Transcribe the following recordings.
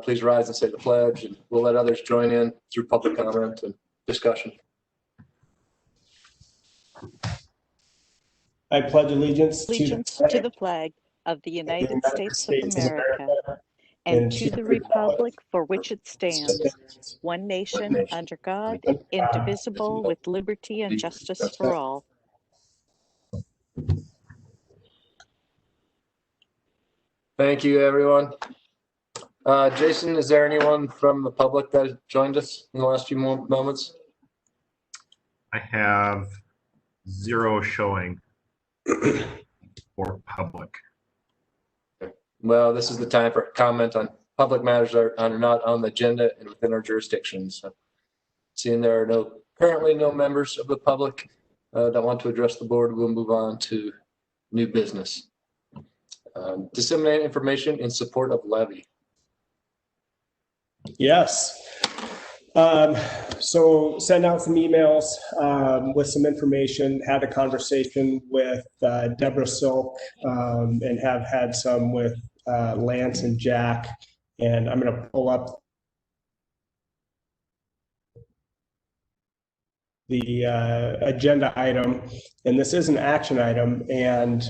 Please rise and say the pledge, and we'll let others join in through public comment and discussion. I pledge allegiance to the flag of the United States of America and to the republic for which it stands, one nation, under God, indivisible, with liberty and justice for all. Thank you, everyone. Jason, is there anyone from the public that joined us in the last few moments? I have 0 showing for public. Well, this is the time for comment on public matters that are not on the agenda and within our jurisdictions. So, seeing there are currently no members of the public that want to address the board, we'll move on to new business. Disseminate information in support of levy. Yes. So send out some emails with some information, had a conversation with Deborah Silk, and have had some with Lance and Jack. And I'm going to pull up the agenda item. And this is an action item. And,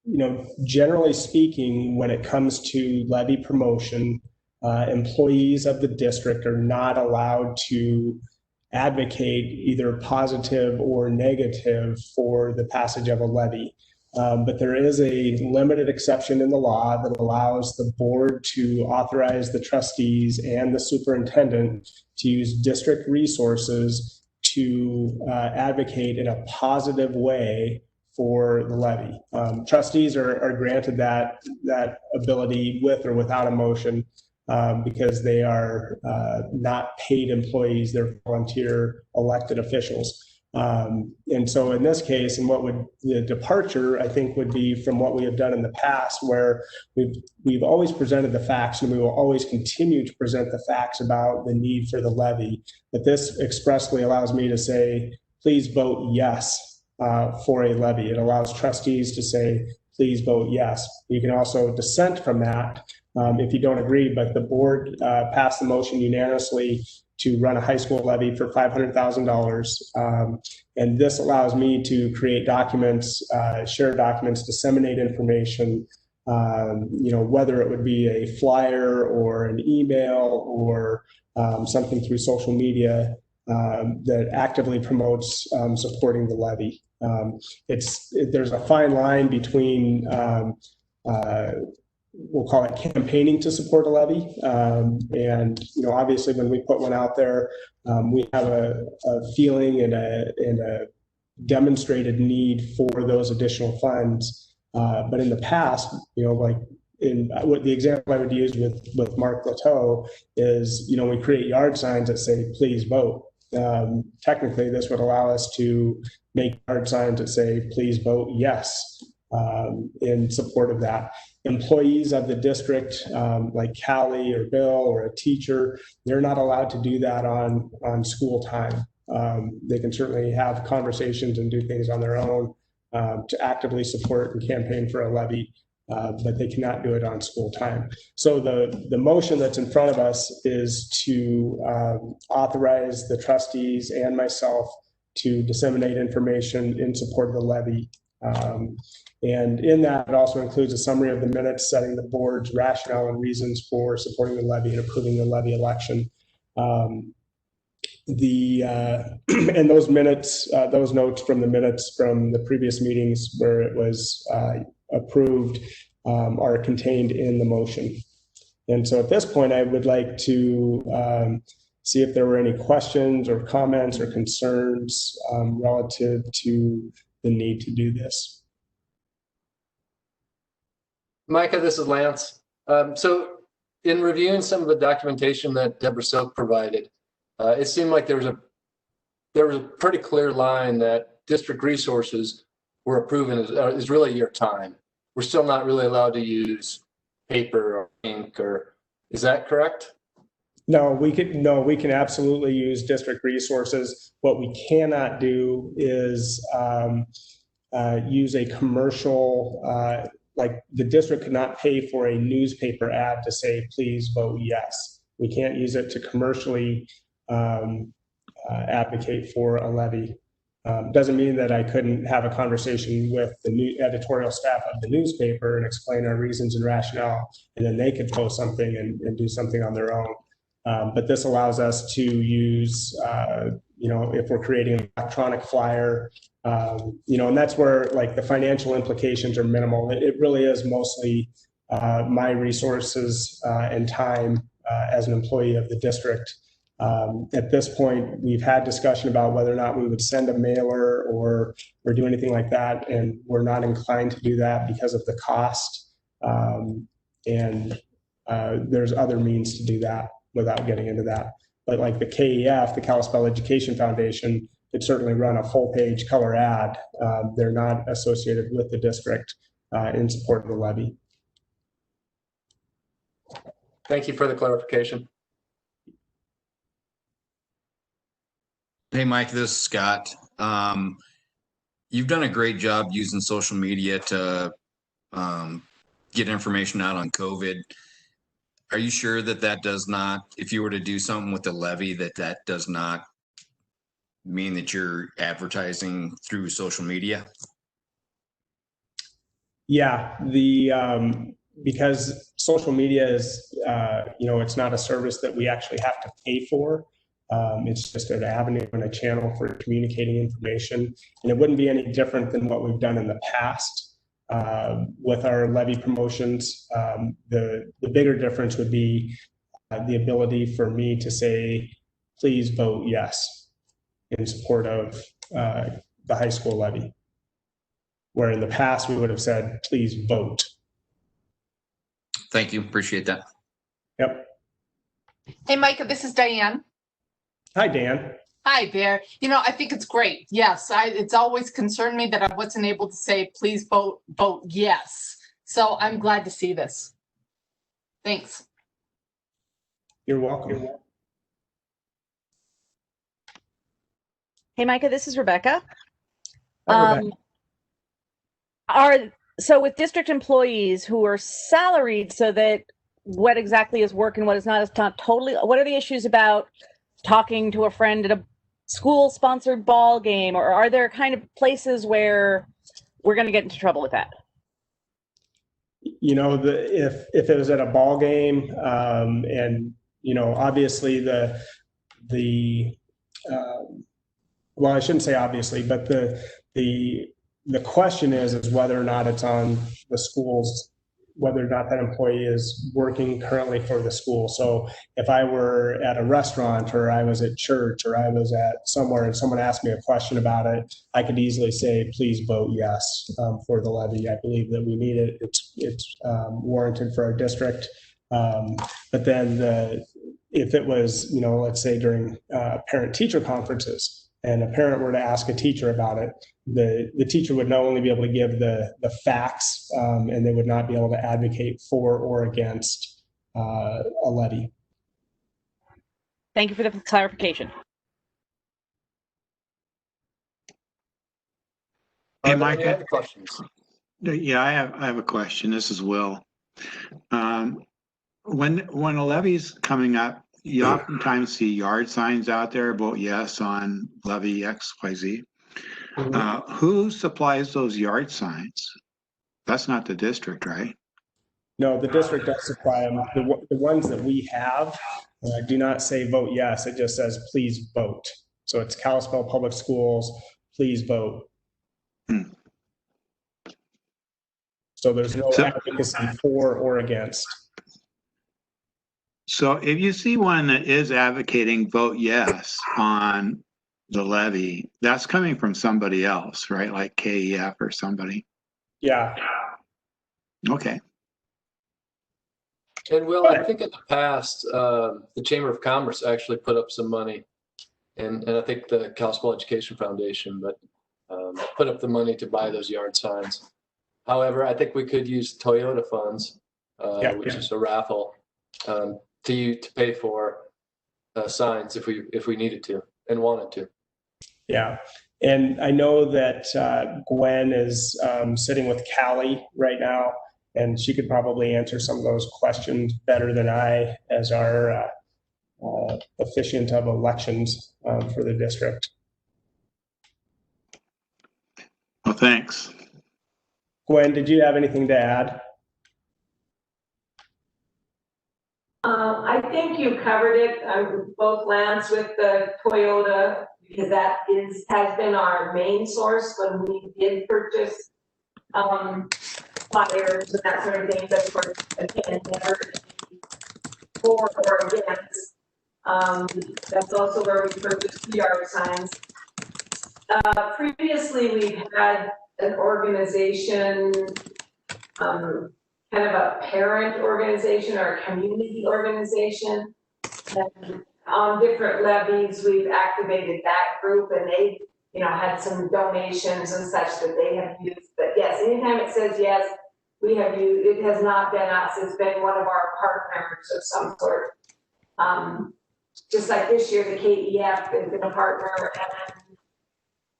you know, generally speaking, when it comes to levy promotion, employees of the district are not allowed to advocate either positive or negative for the passage of a levy. But there is a limited exception in the law that allows the board to authorize the trustees and the superintendent to use district resources to advocate in a positive way for the levy. Trustees are granted that ability with or without a motion because they are not paid employees, they're volunteer elected officials. And so in this case, and what would the departure, I think, would be from what we have done in the past, where we've always presented the facts and we will always continue to present the facts about the need for the levy. But this expressly allows me to say, please vote yes for a levy. It allows trustees to say, please vote yes. You can also dissent from that if you don't agree, but the board passed the motion unanimously to run a high school levy for $500,000. And this allows me to create documents, share documents, disseminate information, you know, whether it would be a flyer or an email or something through social media that actively promotes supporting the levy. There's a fine line between we'll call it campaigning to support a levy. And, you know, obviously when we put one out there, we have a feeling and a demonstrated need for those additional funds. But in the past, you know, like what the example I would use with Mark Lateau is, you know, we create yard signs that say, please vote. Technically, this would allow us to make yard signs that say, please vote yes, in support of that. Employees of the district, like Callie or Bill or a teacher, they're not allowed to do that on school time. They can certainly have conversations and do things on their own to actively support and campaign for a levy, but they cannot do it on school time. So the motion that's in front of us is to authorize the trustees and myself to disseminate information in support of the levy. And in that, it also includes a summary of the minutes setting the board's rationale and reasons for supporting the levy and approving the levy election. And those minutes, those notes from the minutes from the previous meetings where it was approved are contained in the motion. And so at this point, I would like to see if there were any questions or comments or concerns relative to the need to do this. Micah, this is Lance. So in reviewing some of the documentation that Deborah Silk provided, it seemed like there was a pretty clear line that district resources were approving is really your time. We're still not really allowed to use paper or ink, or is that correct? No, we can absolutely use district resources. What we cannot do is use a commercial like the district could not pay for a newspaper ad to say, please vote yes. We can't use it to commercially advocate for a levy. Doesn't mean that I couldn't have a conversation with the new editorial staff of the newspaper and explain our reasons and rationale, and then they could post something and do something on their own. But this allows us to use, if we're creating an electronic flyer, and that's where like the financial implications are minimal. It really is mostly my resources and time as an employee of the district. At this point, we've had discussion about whether or not we would send a mailer or do anything like that, and we're not inclined to do that because of the cost. There's other means to do that without getting into that. But like the KEF, the Kalispell Education Foundation, could certainly run a full-page color ad. They're not associated with the district in support of the levy. Thank you for the clarification. Hey, Mike, this is Scott. You've done a great job using social media to get information out on COVID. Are you sure that does not, if you were to do something with the levy, that does not mean that you're advertising through social media? Yeah, because social media is, it's not a service that we actually have to pay for. It's just an avenue and a channel for communicating information. And it wouldn't be any different than what we've done in the past with our levy promotions. The bigger difference would be the ability for me to say, please vote yes in support of the high school levy. Where in the past we would have said, please vote. Thank you. Appreciate that. Yep. Hey, Micah, this is Diane. Hi, Dan. Hi there. I think it's great. Yes, it's always concerned me that I wasn't able to say, please vote yes. So I'm glad to see this. Thanks. You're welcome. Hey, Micah, this is Rebecca. Hi, Rebecca. So with district employees who are salaried, so that what exactly is work and what is not totally, what are the issues about talking to a friend at a school-sponsored ball game, or are there kind of places where we're going to get into trouble with that? If it was at a ball game, and obviously well, I shouldn't say obviously, but the question is whether or not it's on the schools, whether or not that employee is working currently for the school. So if I were at a restaurant, or I was at church, or I was at somewhere and someone asked me a question about it, I could easily say, please vote yes for the levy. I believe that we need it. It's warranted for our district. But then if it was, let's say during parent-teacher conferences, and a parent were to ask a teacher about it, the teacher would not only be able to give the facts, and they would not be able to advocate for or against a levy. Thank you for the clarification. Hey, Are there any Micah. other questions? Yeah, I have a question. This is Will. When a levy's coming up, you oftentimes see yard signs out there, vote yes on levy XYZ. Who supplies those yard signs? That's not the district, right? No, the district does supply them. The ones that we have do not say vote yes. It just says please vote. So it's Kalispell Public Schools, please vote. So there's no advocacy for or against. So if you see one that is advocating vote yes on the levy, that's coming from somebody else, right? Like KEF or somebody. Yeah. Okay. And Will, I think in the past, the Chamber of Commerce actually put up some money, and I think the Kalispell Education Foundation, but put up the money to buy those yard signs. However, I think we could use Toyota funds, which is a raffle, to pay for signs if we needed to and wanted to. Yeah. And I know that Gwen is sitting with Callie right now. And she could probably answer some of those questions better than I as our officiant of elections for the district. Well, thanks. Gwen, did you have anything to add? I think you covered it, both Lance with the Toyota, because that has been our main source when we did purchase flyers and that sort of thing. But of course, again, never for or against. That's also where we purchased the yard signs. Previously, we've had an organization, kind of a parent organization or a community organization. And on different levies, we've activated that group, and they, had some donations and such that they have used. But yes, anytime it says yes, we have used. It has not been us; it's been one of our partners of some sort. Just like this year, the KEF has been a partner and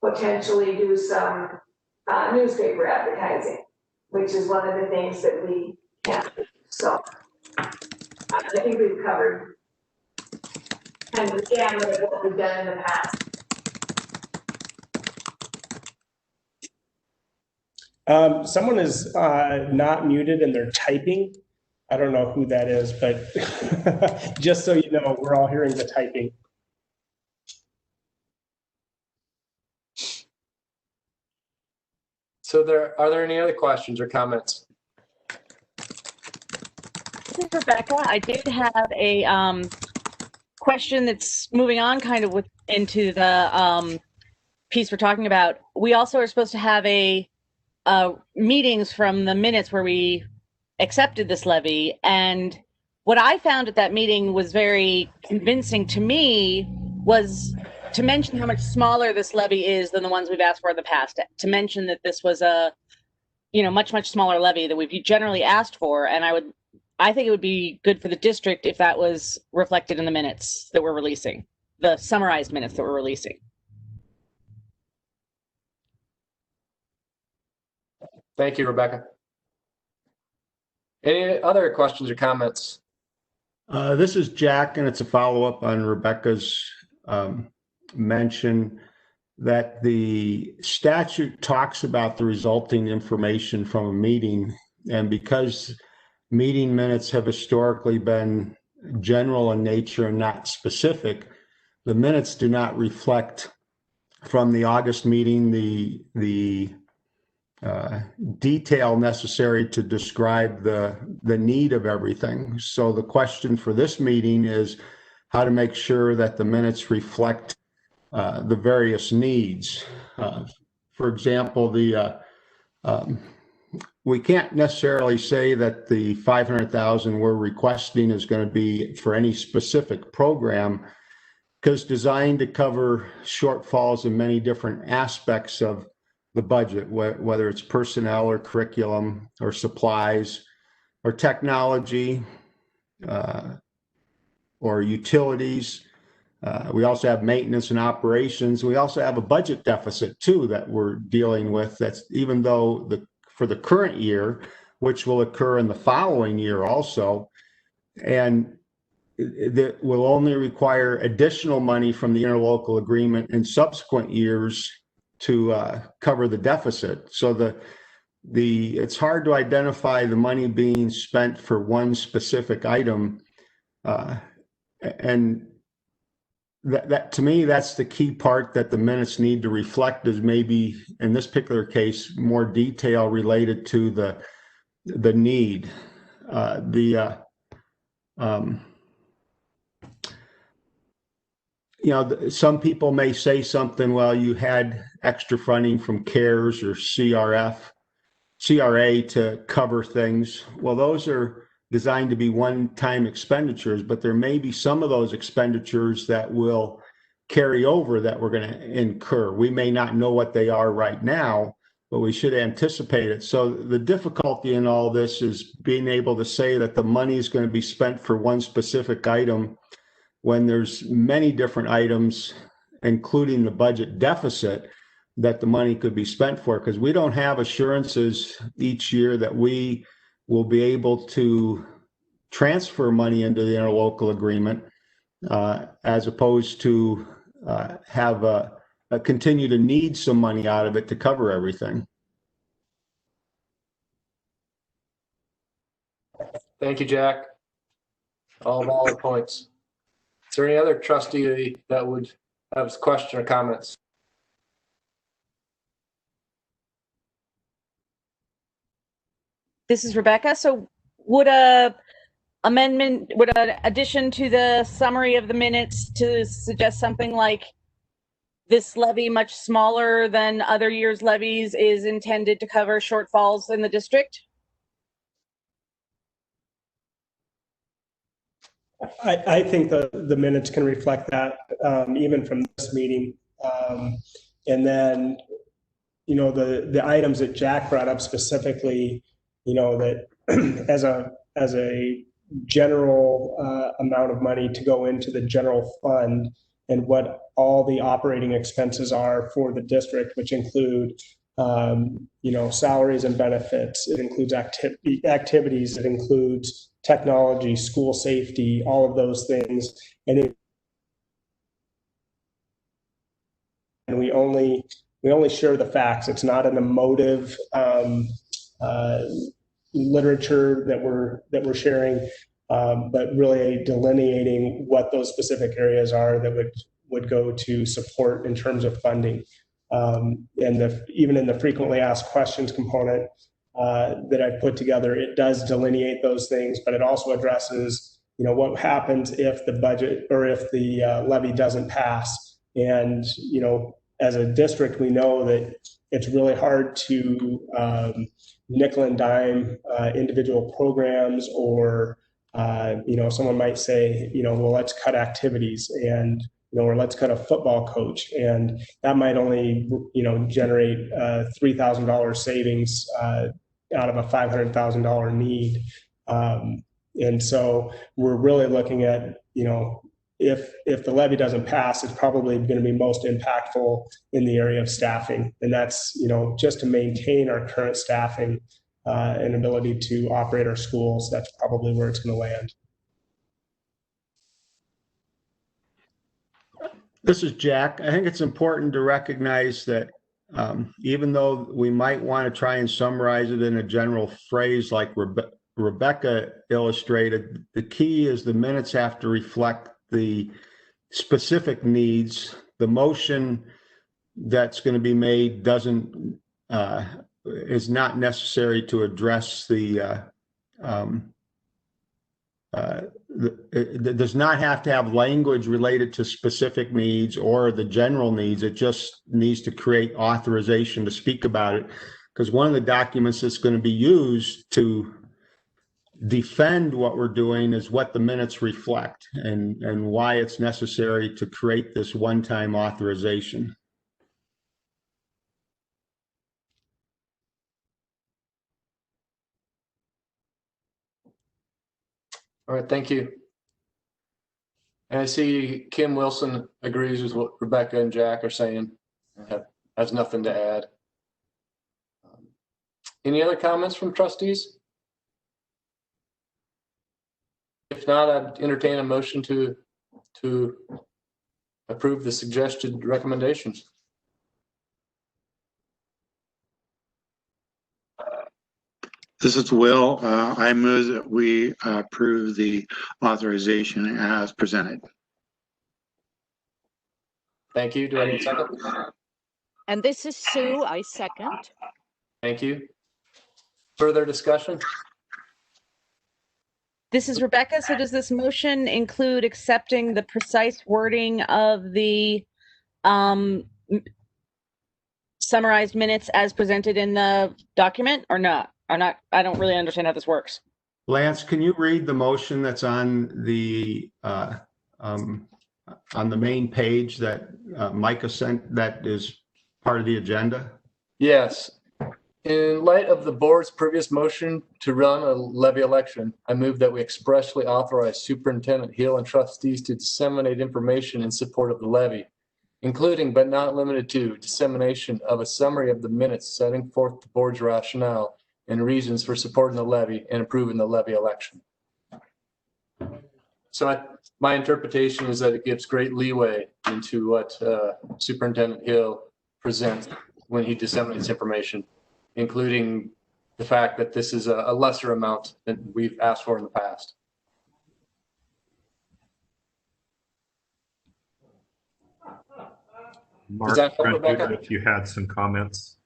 potentially do some newspaper advertising, which is one of the things that we can do. So I think we've covered kind of the gamut of what we've done in the past. Someone is not muted and they're typing. I don't know who that is, but just so you know, we're all hearing the typing. So are there any other questions or comments? This is Rebecca. I did have a question that's moving on kind of into the piece we're talking about. We also are supposed to have meetings from the minutes where we accepted this levy. And what I found at that meeting was very convincing to me was to mention how much smaller this levy is than the ones we've asked for in the past, to mention that this was a, much, much smaller levy that we've generally asked for. And I think it would be good for the district if that was reflected in the minutes that we're releasing, the summarized minutes that we're releasing. Thank you, Rebecca. Any other questions or comments? This is Jack, and it's a follow-up on Rebecca's mention that the statute talks about the resulting information from a meeting, and because meeting minutes have historically been general in nature and not specific, the minutes do not reflect from the August meeting the detail necessary to describe the need of everything. So the question for this meeting is how to make sure that the minutes reflect the various needs. For example, we can't necessarily say that the 500,000 we're requesting is going to be for any specific program, because designed to cover shortfalls in many different aspects of the budget, whether it's personnel or curriculum or supplies or technology or utilities. We also have maintenance and operations. We also have a budget deficit too that we're dealing with. That's even though for the current year, which will occur in the following year also, and that will only require additional money from the interlocal agreement in subsequent years to cover the deficit. So it's hard to identify the money being spent for one specific item, and that to me, that's the key part that the minutes need to reflect, is maybe in this particular case more detail related to the need. Some people may say something, well, you had extra funding from CARES or CRA to cover things. Well, those are designed to be one-time expenditures, but there may be some of those expenditures that will carry over that we're going to incur. We may not know what they are right now, but we should anticipate it. So the difficulty in all this is being able to say that the money is going to be spent for one specific item when there's many different items, including the budget deficit, that the money could be spent for, because we don't have assurances each year that we we'll be able to transfer money into the interlocal agreement as opposed to have a continue to need some money out of it to cover everything. Thank you, Jack. All valid points. Is there any other trustee that would have a question or comments? This is Rebecca. So would an addition to the summary of the minutes to suggest something like this levy, much smaller than other years' levies, is intended to cover shortfalls in the district? I think the minutes can reflect that, even from this meeting. And then, the items that Jack brought up specifically, that as a general amount of money to go into the general fund, and what all the operating expenses are for the district, which include salaries and benefits. It includes activities. It includes technology, school safety, all of those things. And we only share the facts. It's not an emotive literature that we're sharing, but really delineating what those specific areas are that would go to support in terms of funding. And even in the frequently asked questions component that I've put together, it does delineate those things, but it also addresses, what happens if the budget or if the levy doesn't pass. And, as a district, we know that it's really hard to nickel and dime individual programs, or, someone might say, well, let's cut activities, and or let's cut a football coach, and that might only, generate $3,000 savings out of a $500,000 need. And so we're really looking at, if the levy doesn't pass, it's probably going to be most impactful in the area of staffing, and that's just to maintain our current staffing and ability to operate our schools. That's probably where it's going to land. This is Jack. I think it's important to recognize that even though we might want to try and summarize it in a general phrase like Rebecca illustrated, the key is the minutes have to reflect the specific needs. The motion that's going to be made is not necessary to address it does not have to have language related to specific needs or the general needs. It just needs to create authorization to speak about it, because one of the documents that's going to be used to defend what we're doing is what the minutes reflect, and why it's necessary to create this one-time authorization. All right, thank you. And I see Kim Wilson agrees with what Rebecca and Jack are saying, and has nothing to add. Any other comments from trustees? If not, I'd entertain a motion to approve the suggested recommendations. This is Will. I move that we approve the authorization as presented. Thank you. Do I need a second? And this is Sue. I second. Thank you. Further discussion? This is Rebecca. So does this motion include accepting the precise wording of the summarized minutes as presented in the document, or not? Or not? I don't really understand how this works. Lance, can you read the motion that's on the main page that Micah sent, that is part of the agenda? Yes. In light of the board's previous motion to run a levy election, I move that we expressly authorize Superintendent Hill and trustees to disseminate information in support of the levy, including but not limited to dissemination of a summary of the minutes setting forth the board's rationale and reasons for supporting the levy and approving the levy election. So my interpretation is that it gives great leeway into what Superintendent Hill presents when he disseminates information, including the fact that this is a lesser amount than we've asked for in the past. Mark, that help, Rebecca? if you had some comments.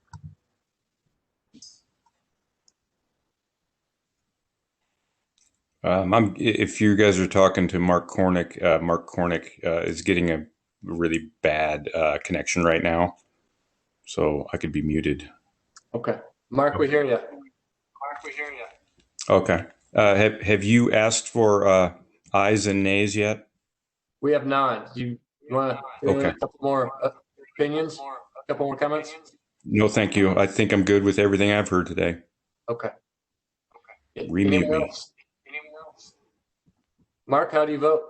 If you guys are talking to Mark Cornick is getting a really bad connection right now, so I could be muted. Okay, Mark, we hear you. Okay. Have you asked for ayes and nays yet? We have not. You want to Okay. a couple more opinions? A couple more comments? No, thank you. I think I'm good with everything I've heard today. Okay. Remute Anyone me. else? Mark, how do you vote?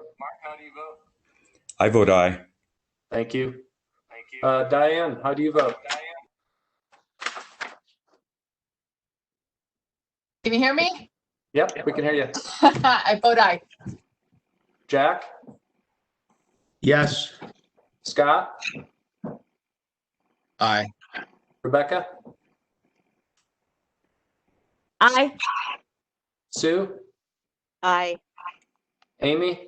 I vote aye. Thank you. Diane, how do you vote? Can you hear me? Yep, we can hear you. I vote aye. Jack? Yes. Scott? Aye. Rebecca? Aye. Sue? Aye. Amy?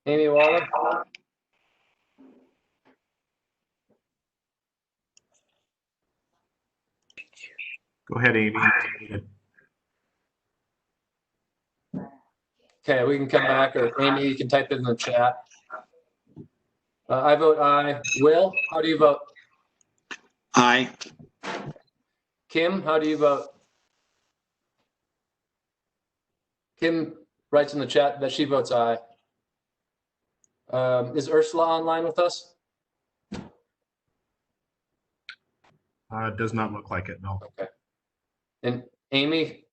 Amy Waller? Go ahead, Amy. Okay, we can come back, or Amy, you can type it in the chat. I vote aye. Will, how do you vote? Aye. Kim, how do you vote? Kim writes in the chat that she votes aye. Is Ursula online with us? Does not look like it, no. Okay. And Amy?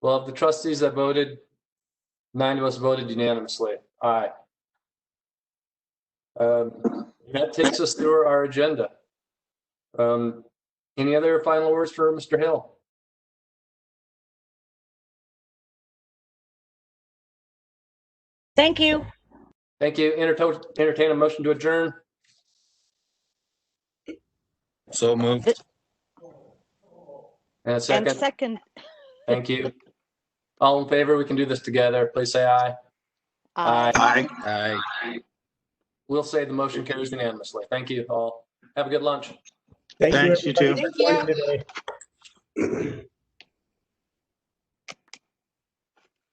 Well, of the trustees that voted, 9 of us voted unanimously. Aye. That takes us through our agenda. Any other final words for Mr. Hill? Thank you. Thank you. Entertain a motion to adjourn. So moved. And a second. And second. Thank you. All in favor, we can do this together. Please say aye. Aye. Aye. Aye. We'll say the motion carries unanimously. Thank you all. Have a good lunch. Thank you, Thanks, you everybody, too. for joining today.